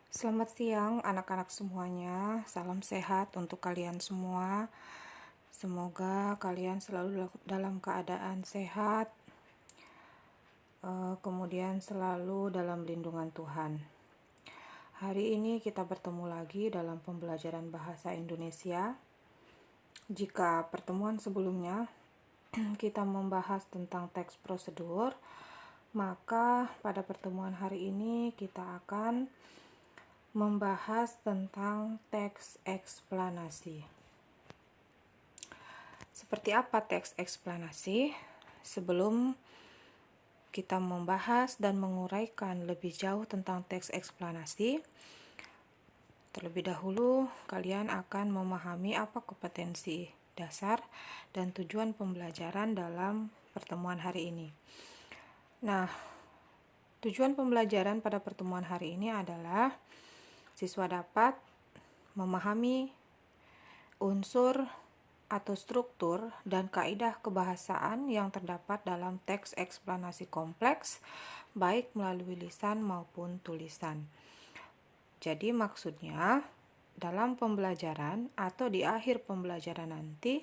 Selamat siang anak-anak semuanya, salam sehat untuk kalian semua. Semoga kalian selalu dalam keadaan sehat, kemudian selalu dalam lindungan Tuhan. Hari ini kita bertemu lagi dalam pembelajaran bahasa Indonesia. Jika pertemuan sebelumnya kita membahas tentang teks prosedur, maka pada pertemuan hari ini kita akan membahas tentang teks eksplanasi. Seperti apa teks eksplanasi? Sebelum kita membahas dan menguraikan lebih jauh tentang teks eksplanasi, terlebih dahulu kalian akan memahami apa kompetensi dasar dan tujuan pembelajaran dalam pertemuan hari ini. Nah, tujuan pembelajaran pada pertemuan hari ini adalah siswa dapat memahami unsur atau struktur dan kaidah kebahasaan yang terdapat dalam teks eksplanasi kompleks, baik melalui lisan maupun tulisan. Jadi maksudnya, dalam pembelajaran atau di akhir pembelajaran nanti,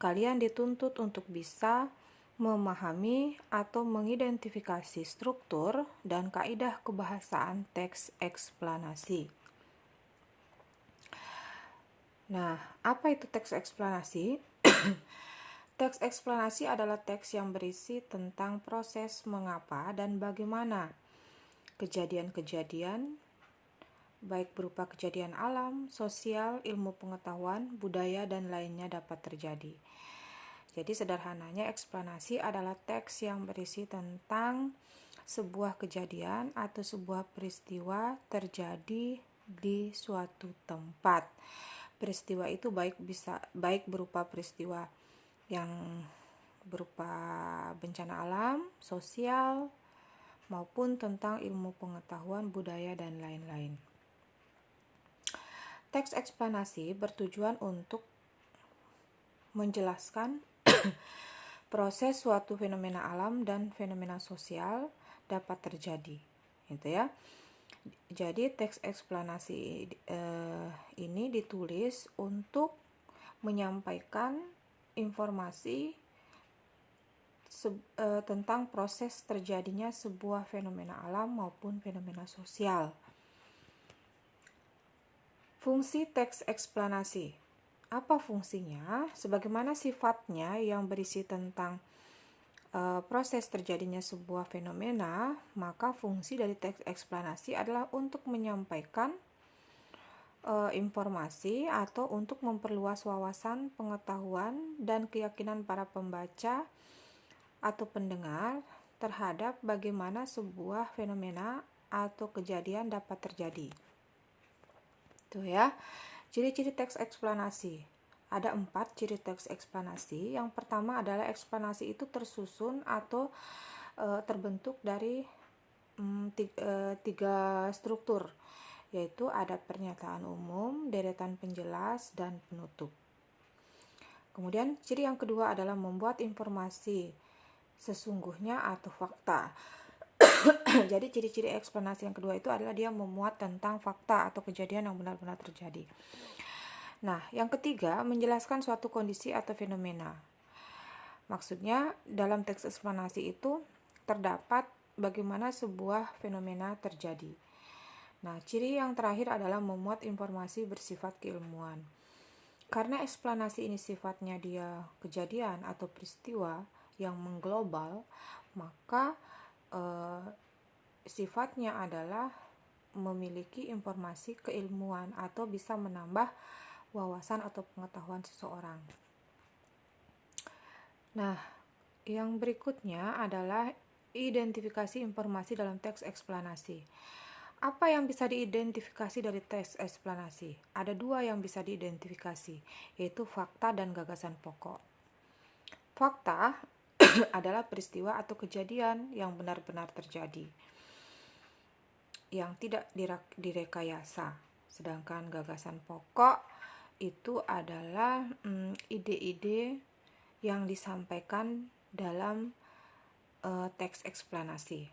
kalian dituntut untuk bisa memahami atau mengidentifikasi struktur dan kaidah kebahasaan teks eksplanasi. Nah, apa itu teks eksplanasi? Teks eksplanasi adalah teks yang berisi tentang proses mengapa dan bagaimana kejadian-kejadian, baik berupa kejadian alam, sosial, ilmu pengetahuan, budaya, dan lainnya dapat terjadi. Jadi sederhananya eksplanasi adalah teks yang berisi tentang sebuah kejadian atau sebuah peristiwa terjadi di suatu tempat. Peristiwa itu baik berupa peristiwa yang berupa bencana alam, sosial, maupun tentang ilmu pengetahuan, budaya, dan lain-lain. Teks eksplanasi bertujuan untuk menjelaskan proses suatu fenomena alam dan fenomena sosial dapat terjadi, gitu ya. Jadi teks eksplanasi ini ditulis untuk menyampaikan informasi tentang proses terjadinya sebuah fenomena alam maupun fenomena sosial. Fungsi teks eksplanasi. Apa fungsinya? Sebagaimana sifatnya yang berisi tentang proses terjadinya sebuah fenomena, maka fungsi dari teks eksplanasi adalah untuk menyampaikan informasi atau untuk memperluas wawasan, pengetahuan, dan keyakinan para pembaca atau pendengar terhadap bagaimana sebuah fenomena atau kejadian dapat terjadi. Tuh ya, ciri-ciri teks eksplanasi. Ada 4 ciri teks eksplanasi. Yang pertama adalah eksplanasi itu tersusun atau terbentuk dari 3 struktur, yaitu ada pernyataan umum, deretan penjelas, dan penutup. Kemudian ciri yang kedua adalah membuat informasi sesungguhnya atau fakta. Jadi ciri-ciri eksplanasi yang kedua itu adalah dia memuat tentang fakta atau kejadian yang benar-benar terjadi. Nah, yang ketiga, menjelaskan suatu kondisi atau fenomena. Maksudnya, dalam teks eksplanasi itu terdapat bagaimana sebuah fenomena terjadi. Nah, ciri yang terakhir adalah memuat informasi bersifat keilmuan. Karena eksplanasi ini sifatnya dia kejadian atau peristiwa yang mengglobal, maka sifatnya adalah memiliki informasi keilmuan atau bisa menambah wawasan atau pengetahuan seseorang. Nah, yang berikutnya adalah identifikasi informasi dalam teks eksplanasi. Apa yang bisa diidentifikasi dari teks eksplanasi? Ada 2 yang bisa diidentifikasi, yaitu fakta dan gagasan pokok. Fakta adalah peristiwa atau kejadian yang benar-benar terjadi, yang tidak direkayasa. Sedangkan gagasan pokok itu adalah ide-ide yang disampaikan dalam teks eksplanasi.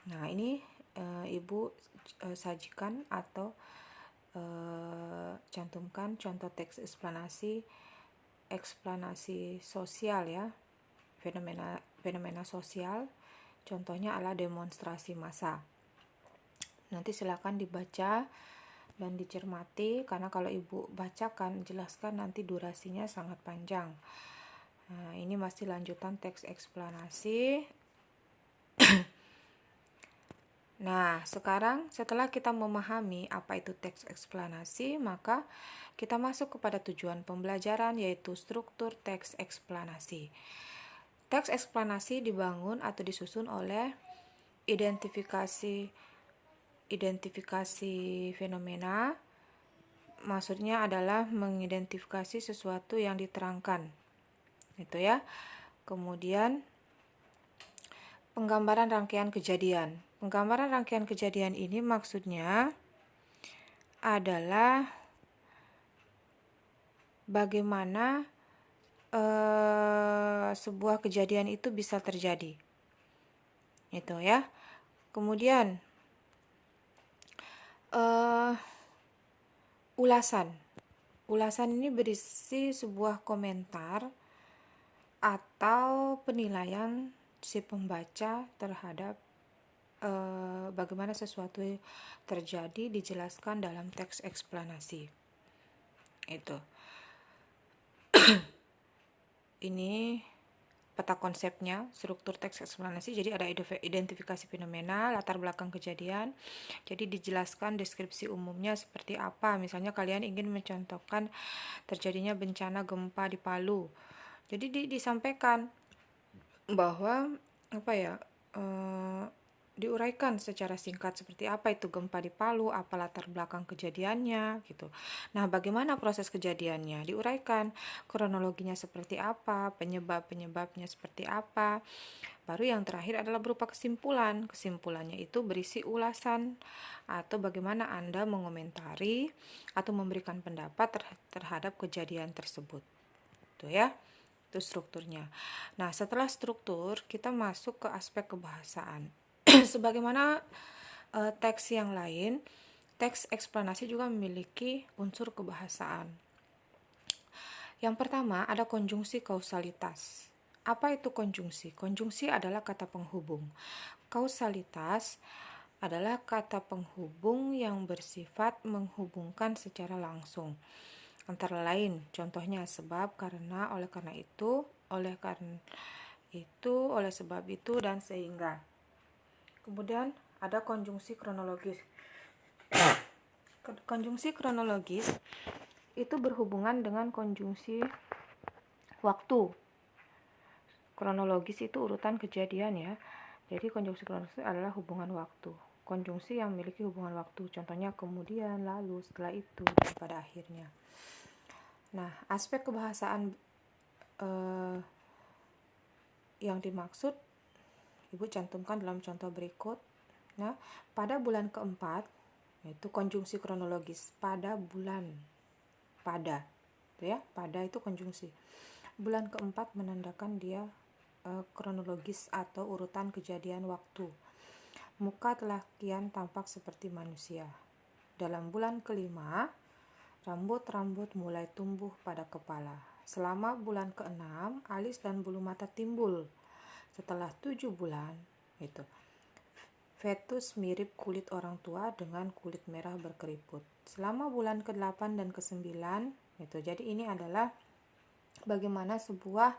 Nah, ini Ibu sajikan atau cantumkan contoh teks eksplanasi sosial ya, fenomena sosial. Contohnya adalah demonstrasi massa. Nanti silakan dibaca dan dicermati, karena kalau ibu bacakan, jelaskan, nanti durasinya sangat panjang. Nah, ini masih lanjutan teks eksplanasi. Nah, sekarang setelah kita memahami apa itu teks eksplanasi, maka kita masuk kepada tujuan pembelajaran, yaitu struktur teks eksplanasi. Teks eksplanasi dibangun atau disusun oleh identifikasi fenomena. Maksudnya adalah mengidentifikasi sesuatu yang diterangkan. Itu ya. Kemudian penggambaran rangkaian kejadian. Penggambaran rangkaian kejadian ini maksudnya adalah bagaimana sebuah kejadian itu bisa terjadi. Itu ya. Kemudian ulasan. Ulasan ini berisi sebuah komentar atau penilaian si pembaca terhadap bagaimana sesuatu terjadi, dijelaskan dalam teks eksplanasi. Itu. Ini peta konsepnya, struktur teks eksplanasi. Jadi ada identifikasi fenomena, latar belakang kejadian. Jadi dijelaskan deskripsi umumnya seperti apa. Misalnya kalian ingin mencontohkan terjadinya bencana gempa di Palu. Jadi disampaikan bahwa diuraikan secara singkat seperti apa itu gempa di Palu, apa latar belakang kejadiannya gitu. Nah, bagaimana proses kejadiannya diuraikan, kronologinya seperti apa, penyebabnya seperti apa. Baru yang terakhir adalah berupa kesimpulan. Kesimpulannya itu berisi ulasan atau bagaimana Anda mengomentari atau memberikan pendapat terhadap kejadian tersebut. Itu ya. Itu strukturnya. Nah, setelah struktur, kita masuk ke aspek kebahasaan. Sebagaimana teks yang lain, teks eksplanasi juga memiliki unsur kebahasaan. Yang pertama ada konjungsi kausalitas. Apa itu konjungsi? Konjungsi adalah kata penghubung. Kausalitas adalah kata penghubung yang bersifat menghubungkan secara langsung. Antara lain, contohnya sebab, karena, oleh karena itu, oleh karena itu, oleh sebab itu, dan sehingga. Kemudian ada konjungsi kronologis. Konjungsi kronologis itu berhubungan dengan konjungsi waktu. Kronologis itu urutan kejadian ya. Jadi konjungsi kronologis adalah hubungan waktu. Konjungsi yang memiliki hubungan waktu. Contohnya kemudian, lalu, setelah itu, dan pada akhirnya. Nah, aspek kebahasaan yang dimaksud Ibu cantumkan dalam contoh berikut. Nah, pada bulan keempat, yaitu konjungsi kronologis. Pada bulan, pada, itu ya, pada itu konjungsi. Bulan keempat menandakan dia kronologis atau urutan kejadian waktu. Muka telah kian tampak seperti manusia. Dalam bulan kelima, rambut-rambut mulai tumbuh pada kepala. Selama bulan keenam, alis dan bulu mata timbul. Setelah 7 bulan, itu fetus mirip kulit orang tua dengan kulit merah berkeriput. Selama bulan ke-8 dan ke-9, itu. Jadi ini adalah bagaimana sebuah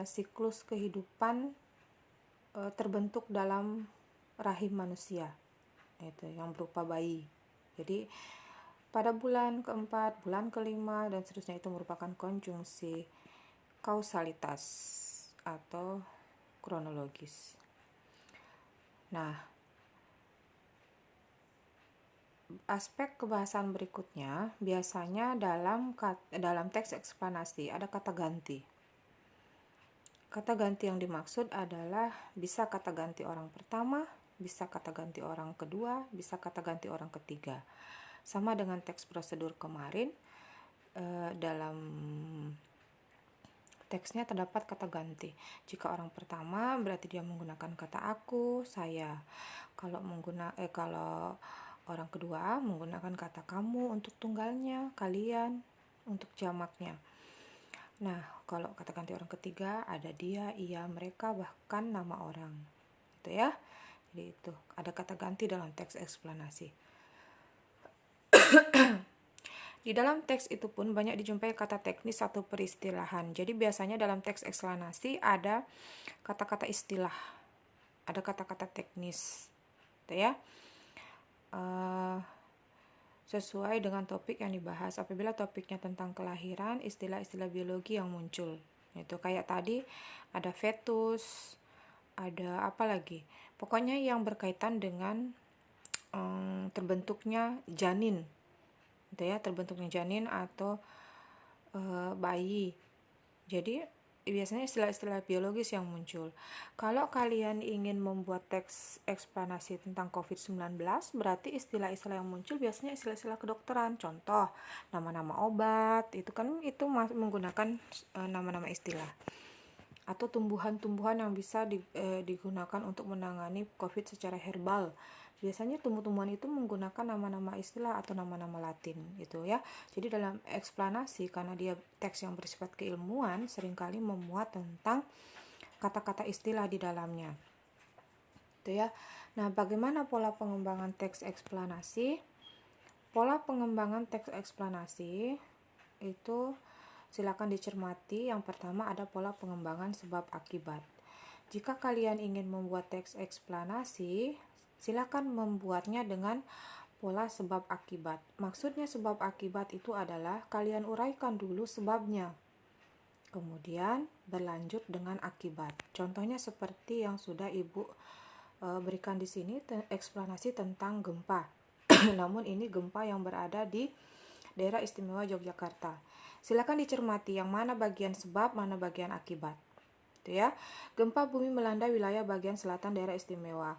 siklus kehidupan terbentuk dalam rahim manusia. Itu yang berupa bayi. Jadi pada bulan keempat, bulan kelima, dan seterusnya itu merupakan konjungsi kausalitas atau kronologis. Nah, aspek kebahasaan berikutnya biasanya dalam teks eksplanasi ada kata ganti. Kata ganti yang dimaksud adalah bisa kata ganti orang pertama, bisa kata ganti orang kedua, bisa kata ganti orang ketiga. Sama dengan teks prosedur kemarin, dalam teksnya terdapat kata ganti. Jika orang pertama berarti dia menggunakan kata aku, saya. Kalau orang kedua menggunakan kata kamu untuk tunggalnya, kalian untuk jamaknya. Nah, kalau kata ganti orang ketiga ada dia, ia, mereka, bahkan nama orang. Gitu ya. Jadi itu ada kata ganti dalam teks eksplanasi. Di dalam teks itu pun banyak dijumpai kata teknis atau peristilahan. Jadi biasanya dalam teks eksplanasi ada kata-kata istilah, ada kata-kata teknis, gitu ya. Sesuai dengan topik yang dibahas. Apabila topiknya tentang kelahiran, istilah-istilah biologi yang muncul. Itu kayak tadi ada fetus, ada apa lagi? Pokoknya yang berkaitan dengan terbentuknya janin. Gitu ya, terbentuknya janin atau bayi. Jadi biasanya istilah-istilah biologis yang muncul. Kalau kalian ingin membuat teks eksplanasi tentang COVID-19, berarti istilah-istilah yang muncul biasanya istilah-istilah kedokteran. Contoh, nama-nama obat, itu kan menggunakan nama-nama istilah. Atau tumbuhan-tumbuhan yang bisa digunakan untuk menangani COVID secara herbal. Biasanya tumbuh-tumbuhan itu menggunakan nama-nama istilah atau nama-nama Latin gitu ya. Jadi dalam eksplanasi, karena dia teks yang bersifat keilmuan, seringkali memuat tentang kata-kata istilah di dalamnya. Gitu ya. Nah, bagaimana pola pengembangan teks eksplanasi? Pola pengembangan teks eksplanasi itu silakan dicermati. Yang pertama ada pola pengembangan sebab akibat. Jika kalian ingin membuat teks eksplanasi, silakan membuatnya dengan pola sebab akibat. Maksudnya sebab akibat itu adalah kalian uraikan dulu sebabnya, kemudian berlanjut dengan akibat. Contohnya seperti yang sudah Ibu berikan di sini, eksplanasi tentang gempa. Namun ini gempa yang berada di daerah istimewa Yogyakarta. Silakan dicermati yang mana bagian sebab, mana bagian akibat. Itu ya. Gempa bumi melanda wilayah bagian selatan daerah istimewa.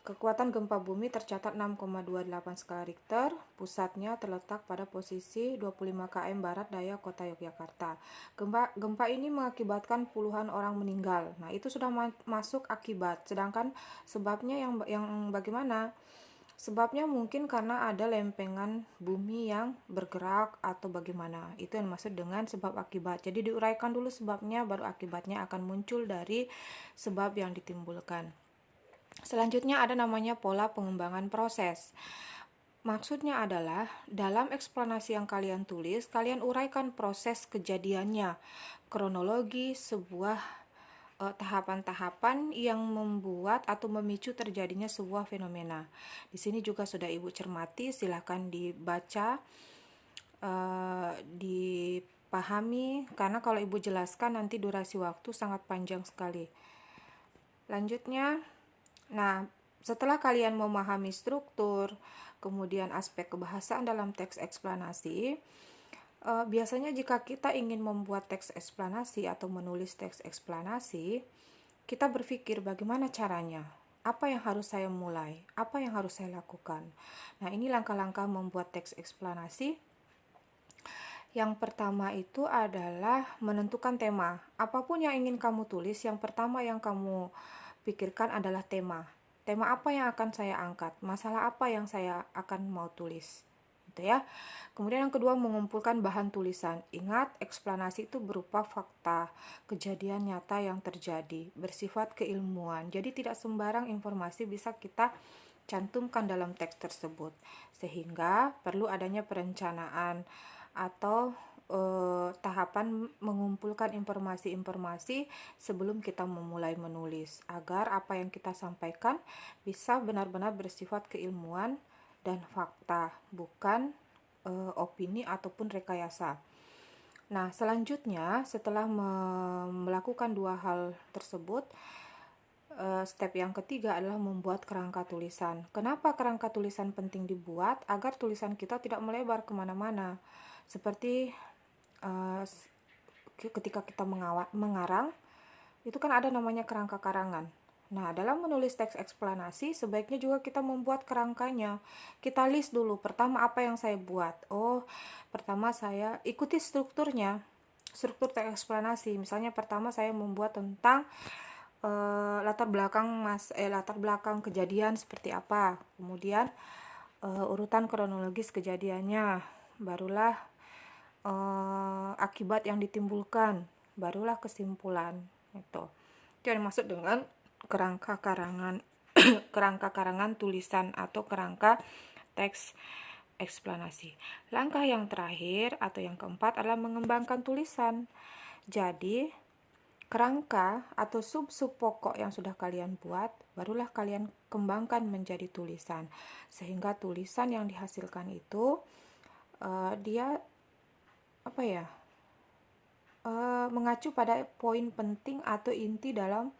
Kekuatan gempa bumi tercatat 6,28 skala Richter, pusatnya terletak pada posisi 25 km barat daya kota Yogyakarta. Gempa ini mengakibatkan puluhan orang meninggal. Nah, itu sudah masuk akibat. Sedangkan sebabnya yang bagaimana? Sebabnya mungkin karena ada lempengan bumi yang bergerak atau bagaimana. Itu yang dimaksud dengan sebab akibat. Jadi diuraikan dulu sebabnya, baru akibatnya akan muncul dari sebab yang ditimbulkan. Selanjutnya ada namanya pola pengembangan proses. Maksudnya adalah dalam eksplanasi yang kalian tulis, kalian uraikan proses kejadiannya, kronologi sebuah tahapan-tahapan yang membuat atau memicu terjadinya sebuah fenomena. Di sini juga sudah Ibu cermati, silahkan dibaca, dipahami, karena kalau Ibu jelaskan nanti durasi waktu sangat panjang sekali. Lanjutnya, nah, setelah kalian memahami struktur, kemudian aspek kebahasaan dalam teks eksplanasi, biasanya jika kita ingin membuat teks eksplanasi atau menulis teks eksplanasi, kita berpikir bagaimana caranya, apa yang harus saya mulai, apa yang harus saya lakukan. Nah, ini langkah-langkah membuat teks eksplanasi. Yang pertama itu adalah menentukan tema. Apapun yang ingin kamu tulis, yang pertama yang kamu pikirkan adalah tema. Tema apa yang akan saya angkat? Masalah apa yang saya akan mau tulis? Gitu ya. Kemudian yang kedua, mengumpulkan bahan tulisan. Ingat, eksplanasi itu berupa fakta, kejadian nyata yang terjadi, bersifat keilmuan. Jadi tidak sembarang informasi bisa kita cantumkan dalam teks tersebut. Sehingga perlu adanya perencanaan atau tahapan mengumpulkan informasi-informasi sebelum kita memulai menulis, agar apa yang kita sampaikan bisa benar-benar bersifat keilmuan dan fakta, bukan opini ataupun rekayasa. Nah, selanjutnya setelah melakukan dua hal tersebut, step yang ketiga adalah membuat kerangka tulisan. Kenapa kerangka tulisan penting dibuat? Agar tulisan kita tidak melebar kemana-mana. Seperti ketika kita mengarang, itu kan ada namanya kerangka karangan. Nah, dalam menulis teks eksplanasi, sebaiknya juga kita membuat kerangkanya. Kita list dulu, pertama apa yang saya buat. Oh, pertama saya ikuti strukturnya. struktur teks eksplanasi. Misalnya pertama saya membuat tentang latar belakang kejadian seperti apa, kemudian urutan kronologis kejadiannya, barulah akibat yang ditimbulkan, barulah kesimpulan. Itu yang dimaksud dengan kerangka karangan kerangka karangan tulisan atau kerangka teks eksplanasi. Langkah yang terakhir atau yang keempat adalah mengembangkan tulisan. Jadi kerangka atau sub-sub pokok yang sudah kalian buat, barulah kalian kembangkan menjadi tulisan. Sehingga tulisan yang dihasilkan itu dia mengacu pada poin penting atau inti dalam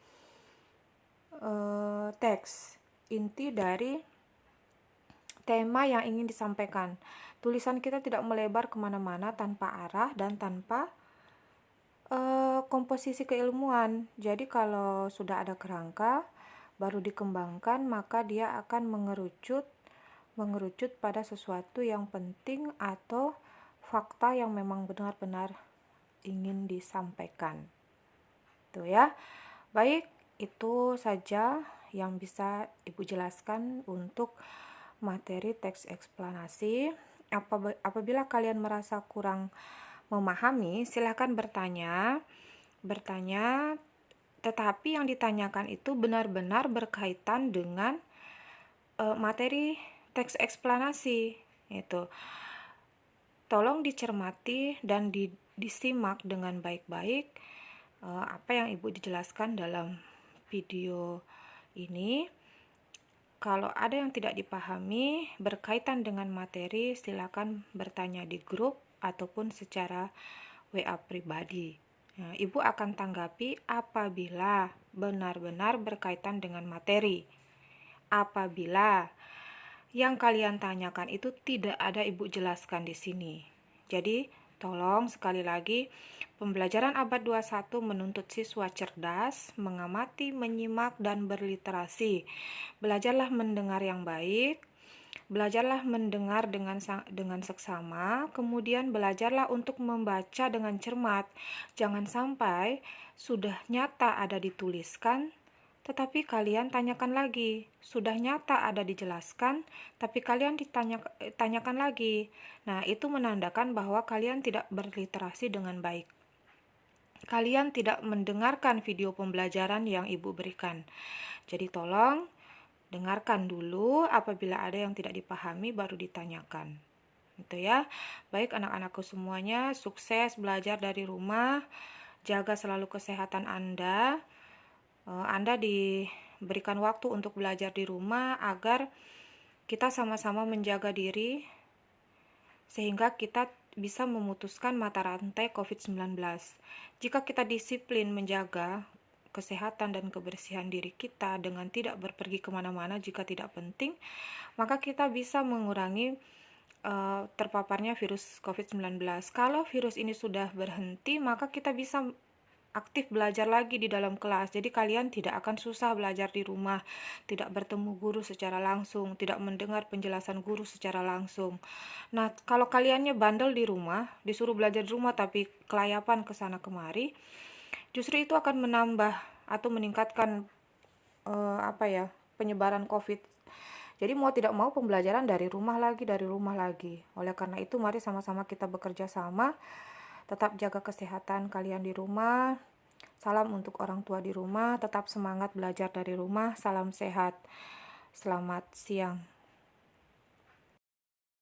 teks, inti dari tema yang ingin disampaikan. Tulisan kita tidak melebar kemana-mana tanpa arah dan tanpa komposisi keilmuan. Jadi kalau sudah ada kerangka baru dikembangkan, maka dia akan mengerucut pada sesuatu yang penting atau fakta yang memang benar-benar ingin disampaikan. Itu ya. Baik, itu saja yang bisa Ibu jelaskan untuk materi teks eksplanasi. Apabila kalian merasa kurang memahami, silakan bertanya, tetapi yang ditanyakan itu benar-benar berkaitan dengan materi teks eksplanasi. Itu tolong dicermati dan disimak dengan baik-baik apa yang Ibu dijelaskan dalam video ini. Kalau ada yang tidak dipahami berkaitan dengan materi, silakan bertanya di grup ataupun secara WA pribadi. Nah, Ibu akan tanggapi apabila benar-benar berkaitan dengan materi. Apabila yang kalian tanyakan itu tidak ada Ibu jelaskan di sini. Jadi, tolong sekali lagi, pembelajaran abad 21 menuntut siswa cerdas, mengamati, menyimak, dan berliterasi. Belajarlah mendengar yang baik, belajarlah mendengar dengan seksama, kemudian belajarlah untuk membaca dengan cermat. Jangan sampai sudah nyata ada dituliskan, tetapi kalian tanyakan lagi. Sudah nyata ada dijelaskan, tapi kalian tanyakan lagi. Nah, itu menandakan bahwa kalian tidak berliterasi dengan baik. Kalian tidak mendengarkan video pembelajaran yang Ibu berikan. Jadi tolong dengarkan dulu, apabila ada yang tidak dipahami baru ditanyakan. Itu ya. Baik anak-anakku semuanya, sukses belajar dari rumah. Jaga selalu kesehatan Anda. Anda diberikan waktu untuk belajar di rumah agar kita sama-sama menjaga diri sehingga kita bisa memutuskan mata rantai COVID-19. Jika kita disiplin menjaga kesehatan dan kebersihan diri kita dengan tidak berpergi kemana-mana jika tidak penting, maka kita bisa mengurangi terpaparnya virus COVID-19. Kalau virus ini sudah berhenti, maka kita bisa aktif belajar lagi di dalam kelas. Jadi kalian tidak akan susah belajar di rumah, tidak bertemu guru secara langsung, tidak mendengar penjelasan guru secara langsung. Nah, kalau kaliannya bandel di rumah, disuruh belajar di rumah tapi kelayapan ke sana kemari, justru itu akan menambah atau meningkatkan penyebaran COVID. Jadi mau tidak mau pembelajaran dari rumah lagi. Oleh karena itu mari sama-sama kita bekerja sama, tetap jaga kesehatan kalian di rumah. Salam untuk orang tua di rumah, tetap semangat belajar dari rumah. Salam sehat. Selamat siang.